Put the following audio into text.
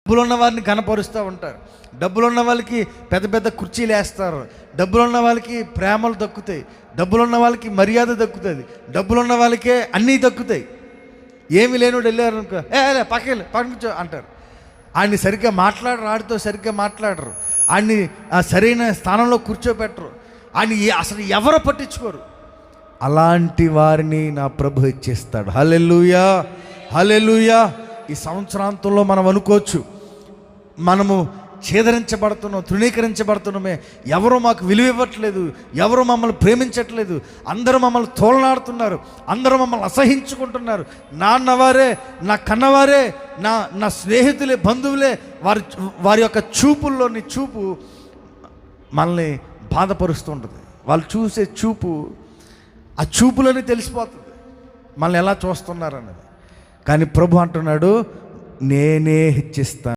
డబ్బులున్న వారిని ఘనపరుస్తూ ఉంటారు. డబ్బులున్న వాళ్ళకి పెద్ద పెద్ద కుర్చీలు వేస్తారు. డబ్బులున్న వాళ్ళకి ప్రేమలు దక్కుతాయి. డబ్బులున్న వాళ్ళకి మర్యాద దక్కుతుంది. డబ్బులున్న వాళ్ళకే అన్నీ దక్కుతాయి. ఏమి లేనివాడు వెళ్ళారు అనుకో, పక్కన అంటారు. ఆయన్ని సరిగ్గా మాట్లాడరు, ఆడితో సరిగ్గా మాట్లాడరు, ఆయన్ని సరైన స్థానంలో కూర్చోబెట్టరు, ఆయన అసలు ఎవరో పట్టించుకోరు. అలాంటి వారిని నా ప్రభు హెచ్చిస్తాడు. హల్లెలూయా, హల్లెలూయా. ఈ సంవత్సరాంతంలో మనం అనుకోవచ్చు, మనము ఛేదరించబడుతున్నాం, తృణీకరించబడుతున్నామే, ఎవరో మాకు విలువ ఇవ్వట్లేదు, ఎవరో మమ్మల్ని ప్రేమించట్లేదు, అందరూ మమ్మల్ని తోలనాడుతున్నారు, అందరూ మమ్మల్ని అసహించుకుంటున్నారు. నాన్నవారే, నా కన్నవారే, నా స్నేహితులే, బంధువులే, వారి యొక్క చూపుల్లోని చూపు మనల్ని బాధపరుస్తూ ఉంటుంది. వాళ్ళు చూసే చూపు, ఆ చూపులోనే తెలిసిపోతుంది మనల్ని ఎలా చూస్తున్నారన్నది. కానీ ప్రభు అంటున్నాడు, నేనే హెచ్చిస్తాను.